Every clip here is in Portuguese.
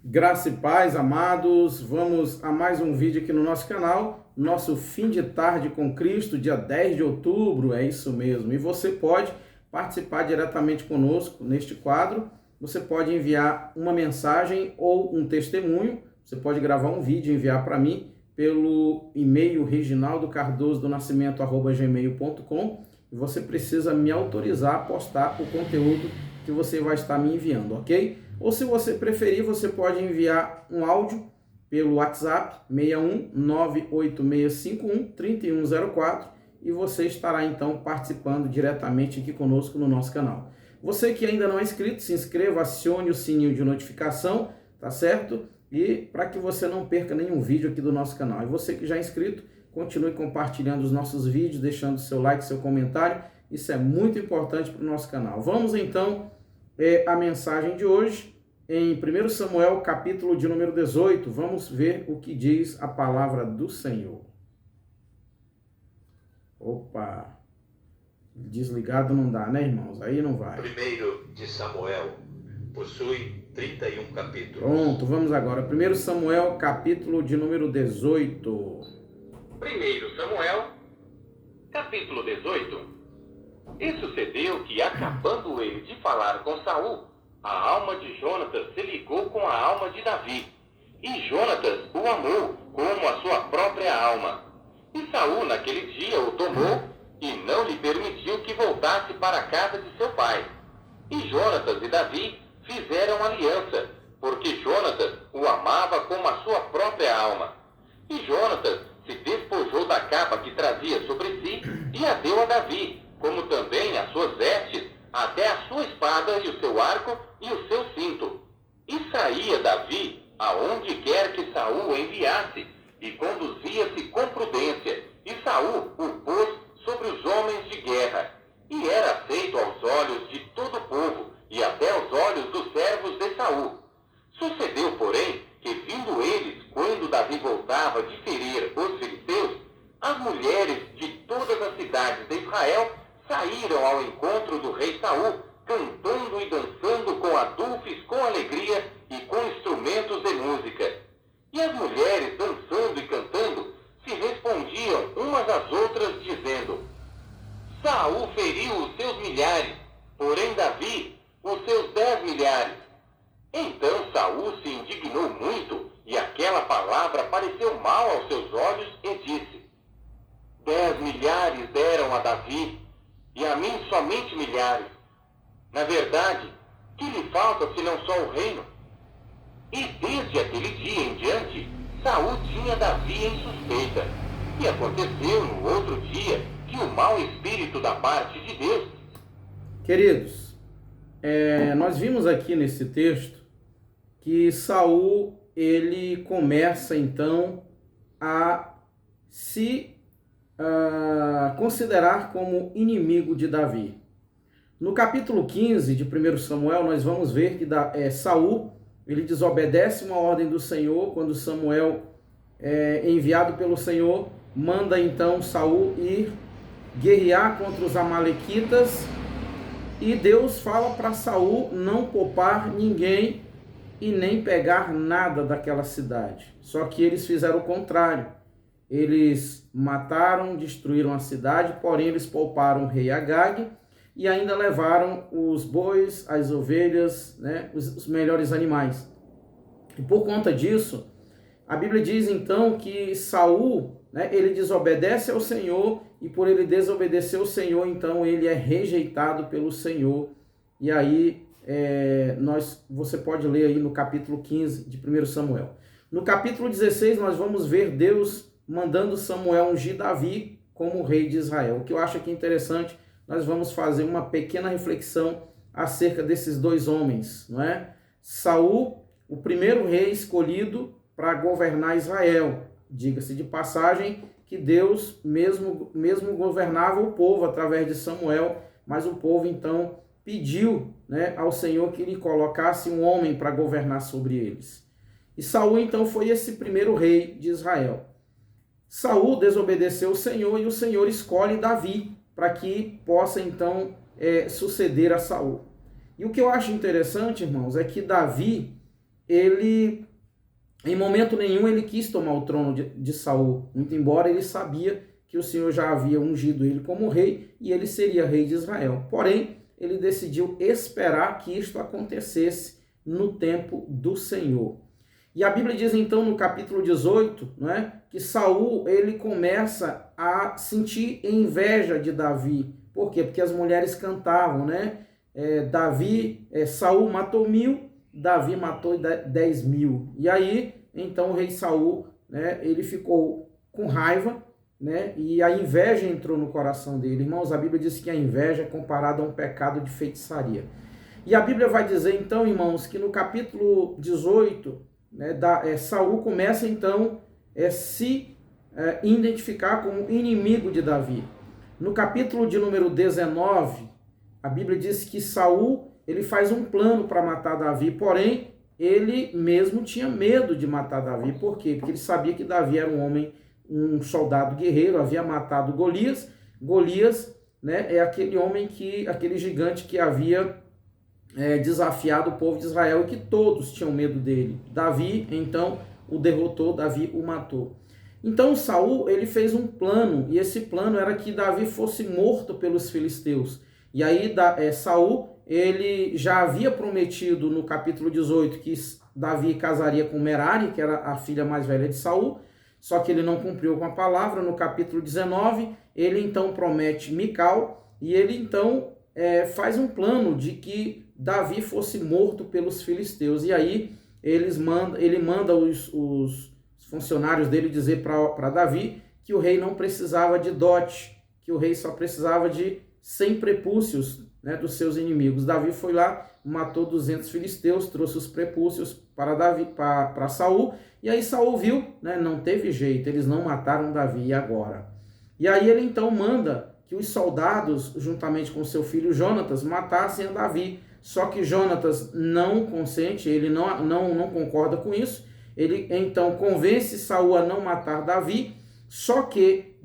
Graça e paz, amados. Vamos a mais um vídeo aqui no nosso canal. Nosso fim de tarde com Cristo, dia 10 de outubro, é isso mesmo. E você pode participar diretamente conosco neste quadro. Você pode enviar uma mensagem ou um testemunho. Você pode gravar um vídeo e enviar para mim pelo e-mail reginaldocardosodonascimento@gmail.com. E você precisa me autorizar a postar o conteúdo que você vai estar me enviando, ok? Ou se você preferir, você pode enviar um áudio pelo WhatsApp 61 98651 3104 e você estará então participando diretamente aqui conosco no nosso canal. Você que ainda não é inscrito, se inscreva, acione o sininho de notificação, tá certo? E para que você não perca nenhum vídeo aqui do nosso canal. E você que já é inscrito, continue compartilhando os nossos vídeos, deixando seu like, seu comentário. Isso é muito importante para o nosso canal. Vamos então a mensagem de hoje em 1 Samuel, capítulo de número 18. Vamos ver o que diz a palavra do Senhor. Opa! Desligado não dá, né, irmãos? Aí não vai. 1 de Samuel possui 31 capítulos. Pronto, vamos agora. 1 Samuel, capítulo de número 18. 1 Samuel, capítulo 18. E sucedeu que, acabando ele de falar com Saul, a alma de Jonatas se ligou com a alma de Davi, e Jonatas o amou como a sua própria alma. E Saul naquele dia o tomou e não lhe permitiu que voltasse para a casa de seu pai. E Jonatas e Davi fizeram aliança, porque Jonatas o amava como a sua própria alma. E Jonatas se despojou da capa que trazia sobre si e a deu a Davi, como também as suas vestes, até a sua espada e o seu arco e o seu cinto. E saía Davi aonde quer que Saul o enviasse, e conduzia-se com prudência, e Saul o pôs sobre os homens de guerra. E era aceito aos olhos de todo o povo, e até aos olhos dos servos de Saul. Sucedeu, porém, que vindo eles, quando Davi voltava de ferir os filisteus, as mulheres de todas as cidades de Israel saíram ao encontro do rei Saul, cantando e dançando com adufes, com alegria e com instrumentos de música. E as mulheres, dançando e cantando, se respondiam umas às outras, dizendo: Saul feriu os seus milhares, porém Davi os seus 10 milhares. Então Saul se indignou muito, e aquela palavra pareceu mal aos seus olhos, e disse: 10 milhares deram a Davi, e a mim somente milhares. Na verdade, que lhe falta senão só o reino? E desde aquele dia em diante, Saul tinha Davi em suspeita. E aconteceu no outro dia que o mau espírito da parte de Deus... Queridos, nós vimos aqui nesse texto que Saul, ele começa então a se considerar como inimigo de Davi. No capítulo 15 de 1 Samuel, nós vamos ver que Saul, ele desobedece uma ordem do Senhor, quando Samuel enviado pelo Senhor, manda então Saul ir guerrear contra os amalequitas, e Deus fala para Saul não poupar ninguém e nem pegar nada daquela cidade. Só que eles fizeram o contrário. Eles mataram, destruíram a cidade, porém eles pouparam o rei Agag e ainda levaram os bois, as ovelhas, né, os melhores animais. E por conta disso, a Bíblia diz então que Saul, né, ele desobedece ao Senhor, e por ele desobedecer ao Senhor, então ele é rejeitado pelo Senhor. E aí você pode ler aí no capítulo 15 de 1 Samuel. No capítulo 16 nós vamos ver Deus mandando Samuel ungir Davi como rei de Israel. O que eu acho aqui interessante, nós vamos fazer uma pequena reflexão acerca desses dois homens, não é? Saul, o primeiro rei escolhido para governar Israel. Diga-se de passagem que Deus mesmo governava o povo através de Samuel, mas o povo então pediu, né, ao Senhor que lhe colocasse um homem para governar sobre eles. E Saul então foi esse primeiro rei de Israel. Saul desobedeceu o Senhor e o Senhor escolhe Davi para que possa então suceder a Saul. E o que eu acho interessante, irmãos, é que Davi, ele, em momento nenhum, ele quis tomar o trono de Saul, muito embora ele sabia que o Senhor já havia ungido ele como rei e ele seria rei de Israel. Porém, ele decidiu esperar que isto acontecesse no tempo do Senhor. E a Bíblia diz então no capítulo 18, não é, que Saul ele começa a sentir inveja de Davi. Por quê? Porque as mulheres cantavam, né? Saul matou 1000, Davi matou 10.000. E aí, então o rei Saul, né, ele ficou com raiva, né? E a inveja entrou no coração dele. Irmãos, a Bíblia diz que a inveja é comparada a um pecado de feitiçaria. E a Bíblia vai dizer então, irmãos, que no capítulo 18, né, Saul começa então se identificar como inimigo de Davi. No capítulo de número 19, a Bíblia diz que Saul ele faz um plano para matar Davi, porém ele mesmo tinha medo de matar Davi. Por quê? Porque ele sabia que Davi era um soldado guerreiro, havia matado Golias. Golias, né, é aquele gigante que havia desafiado o povo de Israel e que todos tinham medo dele. Davi, então, o derrotou, Davi o matou. Então Saul ele fez um plano, e esse plano era que Davi fosse morto pelos filisteus. E aí Saul ele já havia prometido no capítulo 18 que Davi casaria com Merari, que era a filha mais velha de Saul, só que ele não cumpriu com a palavra. No capítulo 19, ele então promete Mical, e ele então faz um plano de que Davi fosse morto pelos filisteus. E aí ele manda os funcionários dele dizer para Davi que o rei não precisava de dote, que o rei só precisava de 100 prepúcios, né, dos seus inimigos. Davi foi lá, matou 200 filisteus, trouxe os prepúcios para Saul, e aí Saul viu, né, não teve jeito, eles não mataram Davi, e agora? E aí ele então manda que os soldados, juntamente com seu filho Jonatas, matassem a Davi. Só que Jonatas não consente, ele não concorda com isso. Ele então convence Saul a não matar Davi, só que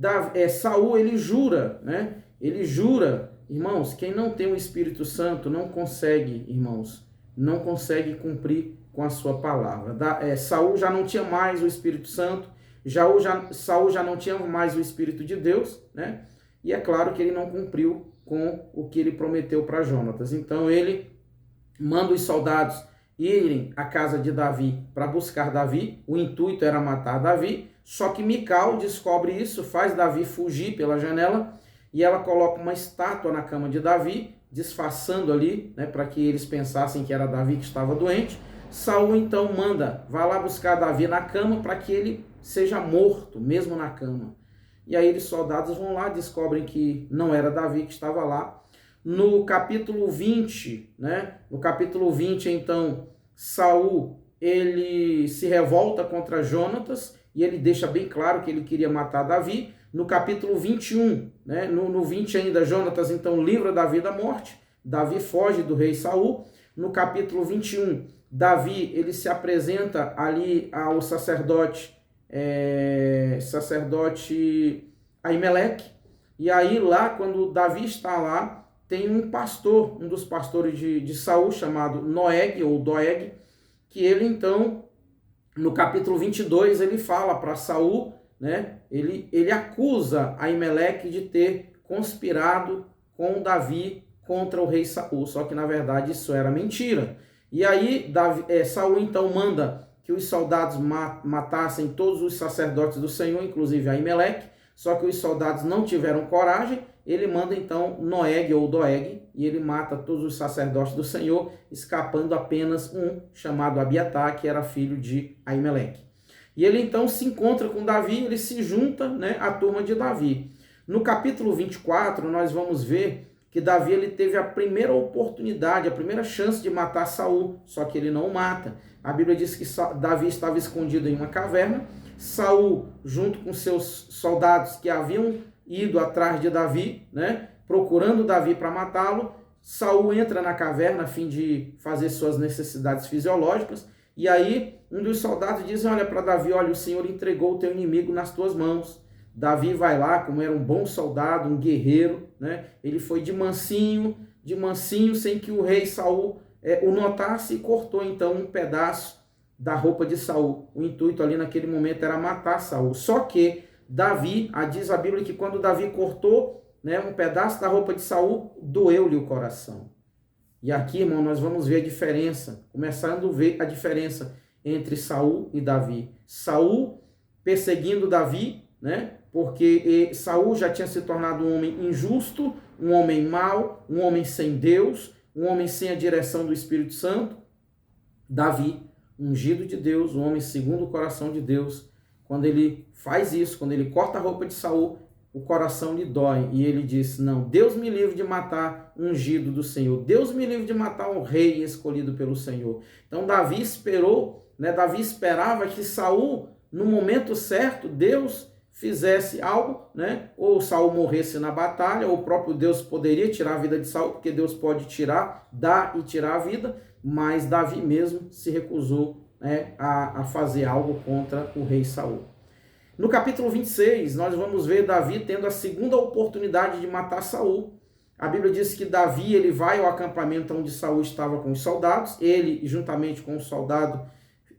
Saul ele jura, né? Ele jura, irmãos, quem não tem o Espírito Santo não consegue, irmãos, não consegue cumprir com a sua palavra. Saul já não tinha mais o Espírito Santo, Saul já não tinha mais o Espírito de Deus, né? E é claro que ele não cumpriu com o que ele prometeu para Jonatas. Então ele manda os soldados irem à casa de Davi para buscar Davi. O intuito era matar Davi, só que Mical descobre isso, faz Davi fugir pela janela, e ela coloca uma estátua na cama de Davi, disfarçando ali, né, para que eles pensassem que era Davi que estava doente. Saul então manda, vai lá buscar Davi na cama para que ele seja morto, mesmo na cama. E aí os soldados vão lá, descobrem que não era Davi que estava lá. No capítulo 20, né? No capítulo 20, então, Saul, ele se revolta contra Jonatas e ele deixa bem claro que ele queria matar Davi. No capítulo 21, né? No 20 ainda, Jonatas, então, livra Davi da morte. Davi foge do rei Saul. No capítulo 21, Davi, ele se apresenta ali ao sacerdote Aimeleque. E aí lá, quando Davi está lá, tem um pastor, um dos pastores de Saul, chamado Noeg, ou Doeg, que ele então, no capítulo 22, ele fala para Saul, né? Ele acusa Aimeleque de ter conspirado com Davi contra o rei Saul, só que na verdade isso era mentira. E aí Saul então manda que os soldados matassem todos os sacerdotes do Senhor, inclusive Aimeleque, só que os soldados não tiveram coragem. Ele manda então Noeg ou Doeg, e ele mata todos os sacerdotes do Senhor, escapando apenas um chamado Abiatar, que era filho de Aimeleque. E ele então se encontra com Davi, ele se junta, né, à turma de Davi. No capítulo 24, nós vamos ver que Davi ele teve a primeira oportunidade, a primeira chance de matar Saul, só que ele não o mata. A Bíblia diz que Davi estava escondido em uma caverna. Saul, junto com seus soldados que haviam ido atrás de Davi, né, procurando Davi para matá-lo, Saul entra na caverna a fim de fazer suas necessidades fisiológicas, e aí um dos soldados diz, olha para Davi, olha, o Senhor entregou o teu inimigo nas tuas mãos. Davi vai lá, como era um bom soldado, um guerreiro, né, ele foi de mansinho, sem que o rei Saul o notasse, e cortou então um pedaço da roupa de Saul. O intuito ali naquele momento era matar Saul. Só que Davi, diz a Bíblia que quando Davi cortou, né, um pedaço da roupa de Saul, doeu-lhe o coração. E aqui, irmão, nós vamos ver a diferença, começando a ver a diferença entre Saul e Davi. Saul perseguindo Davi, né, porque Saul já tinha se tornado um homem injusto, um homem mau, um homem sem Deus, um homem sem a direção do Espírito Santo. Davi, ungido de Deus, um homem segundo o coração de Deus, quando ele faz isso, quando ele corta a roupa de Saul, o coração lhe dói. E ele diz, não, Deus me livre de matar um ungido do Senhor. Deus me livre de matar um rei escolhido pelo Senhor. Então Davi esperou, né? Davi esperava que Saul, no momento certo, Deus fizesse algo, né? Ou Saul morresse na batalha, ou o próprio Deus poderia tirar a vida de Saul, porque Deus pode tirar, dar e tirar a vida, mas Davi mesmo se recusou, né, a fazer algo contra o rei Saul. No capítulo 26, nós vamos ver Davi tendo a segunda oportunidade de matar Saul. A Bíblia diz que Davi ele vai ao acampamento onde Saul estava com os soldados, ele juntamente com o soldado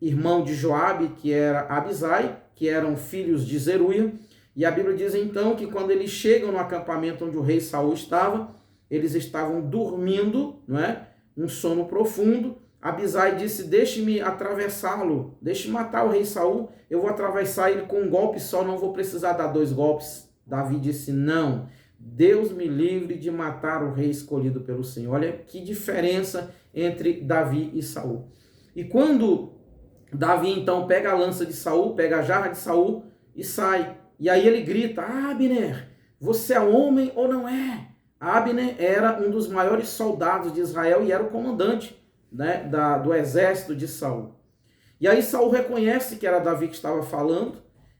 irmão de Joabe, que era Abisai, que eram filhos de Zeruia, e a Bíblia diz então que quando eles chegam no acampamento onde o rei Saul estava, eles estavam dormindo, não é? Um sono profundo. Abisai disse, deixe-me atravessá-lo, deixe-me matar o rei Saul, eu vou atravessar ele com um golpe só, não vou precisar dar 2 golpes. Davi disse, não, Deus me livre de matar o rei escolhido pelo Senhor. Olha que diferença entre Davi e Saul. E quando Davi então pega a lança de Saul, pega a jarra de Saul e sai, e aí ele grita, Abner, você é homem ou não é? Abner era um dos maiores soldados de Israel e era o comandante, né, do exército de Saul. E aí Saul reconhece que era Davi que estava falando,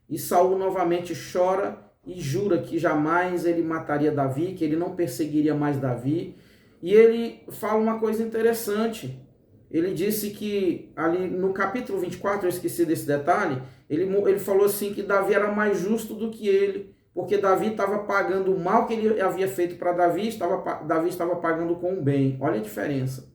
e Saul novamente chora e jura que jamais ele mataria Davi, que ele não perseguiria mais Davi. E ele fala uma coisa interessante. Ele disse que ali no capítulo 24, eu esqueci desse detalhe, ele falou assim que Davi era mais justo do que ele, porque Davi estava pagando o mal que ele havia feito para Davi, Davi estava pagando com o bem. Olha a diferença.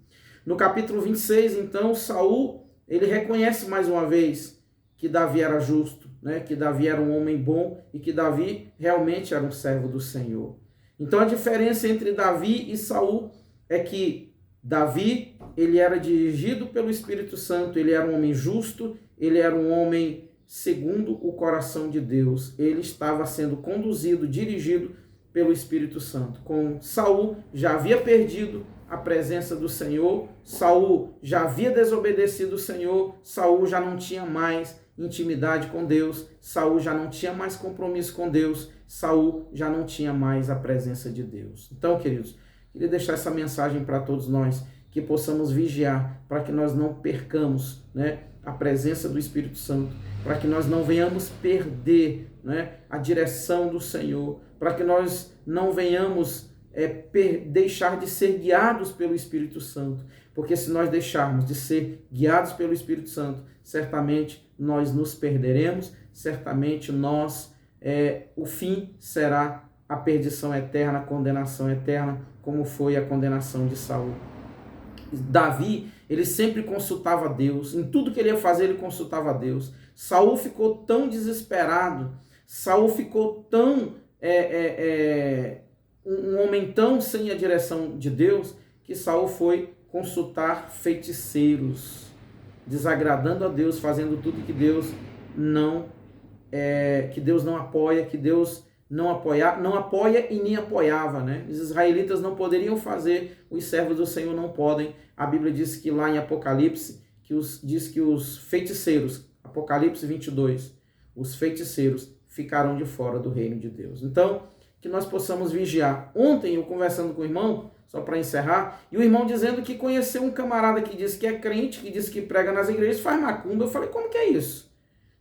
No capítulo 26, então, Saul, ele reconhece mais uma vez que Davi era justo, né? Que Davi era um homem bom e que Davi realmente era um servo do Senhor. Então a diferença entre Davi e Saul é que Davi, ele era dirigido pelo Espírito Santo, ele era um homem justo, ele era um homem segundo o coração de Deus. Ele estava sendo conduzido, dirigido pelo Espírito Santo. Com Saul, já havia perdido a presença do Senhor, Saul já havia desobedecido o Senhor, Saul já não tinha mais intimidade com Deus, Saul já não tinha mais compromisso com Deus, Saul já não tinha mais a presença de Deus. Então, queridos, queria deixar essa mensagem para todos nós, que possamos vigiar, para que nós não percamos, né, a presença do Espírito Santo, para que nós não venhamos perder, né, a direção do Senhor, para que nós não venhamos deixar de ser guiados pelo Espírito Santo, porque se nós deixarmos de ser guiados pelo Espírito Santo, certamente nós nos perderemos, certamente o fim será a perdição eterna, a condenação eterna, como foi a condenação de Saul. Davi, ele sempre consultava Deus, em tudo que ele ia fazer ele consultava Deus. Saul ficou tão desesperado, Saul ficou tão um homem tão sem a direção de Deus, que Saul foi consultar feiticeiros, desagradando a Deus, fazendo tudo que Deus não apoia, que Deus não apoia e nem apoiava, né? Os israelitas não poderiam fazer, os servos do Senhor não podem. A Bíblia diz que lá em Apocalipse, diz que os feiticeiros, Apocalipse 22, os feiticeiros ficaram de fora do reino de Deus. Então, que nós possamos vigiar. Ontem eu conversando com o irmão, só para encerrar, e o irmão dizendo que conheceu um camarada que diz que é crente, que diz que prega nas igrejas, faz macumba. Eu falei, como que é isso?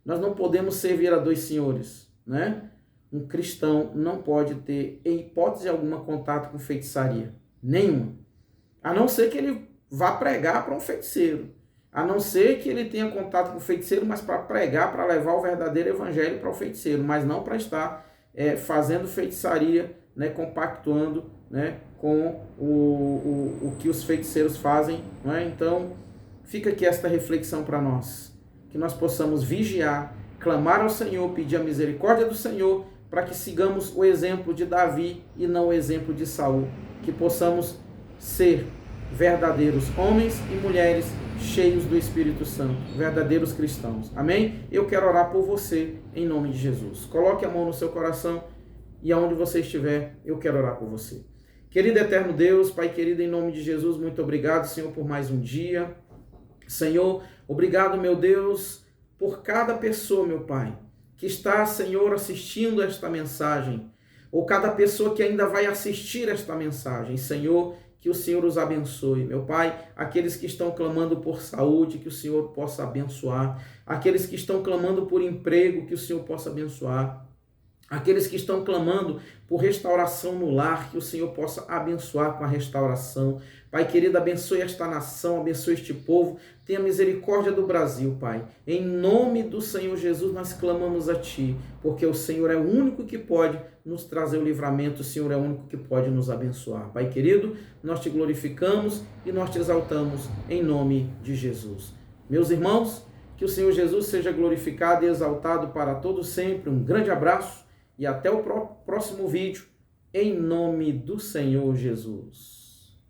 Nós não podemos servir a 2 senhores, né? Um cristão não pode ter, em hipótese alguma, contato com feitiçaria. Nenhuma. A não ser que ele vá pregar para um feiticeiro. A não ser que ele tenha contato com o feiticeiro, mas para pregar, para levar o verdadeiro evangelho para o feiticeiro, mas não para estar fazendo feitiçaria, né, compactuando, né, com o que os feiticeiros fazem. Né? Então, fica aqui esta reflexão para nós. que nós possamos vigiar, clamar ao Senhor, pedir a misericórdia do Senhor, para que sigamos o exemplo de Davi e não o exemplo de Saul, que possamos ser verdadeiros homens e mulheres cheios do Espírito Santo, verdadeiros cristãos. Amém? Eu quero orar por você em nome de Jesus. Coloque a mão no seu coração e aonde você estiver, eu quero orar por você. Querido eterno Deus, Pai querido, em nome de Jesus, muito obrigado, Senhor, por mais um dia. Senhor, obrigado, meu Deus, por cada pessoa, meu Pai, que está, Senhor, assistindo esta mensagem, ou cada pessoa que ainda vai assistir esta mensagem. Senhor, que o Senhor os abençoe. Meu Pai, aqueles que estão clamando por saúde, que o Senhor possa abençoar. Aqueles que estão clamando por emprego, que o Senhor possa abençoar. Aqueles que estão clamando por restauração no lar, que o Senhor possa abençoar com a restauração. Pai querido, abençoe esta nação, abençoe este povo. Tenha misericórdia do Brasil, Pai. Em nome do Senhor Jesus, nós clamamos a Ti, porque o Senhor é o único que pode nos trazer o livramento, o Senhor é o único que pode nos abençoar. Pai querido, nós Te glorificamos e nós Te exaltamos em nome de Jesus. Meus irmãos, que o Senhor Jesus seja glorificado e exaltado para todo sempre. Um grande abraço e até o próximo vídeo, em nome do Senhor Jesus.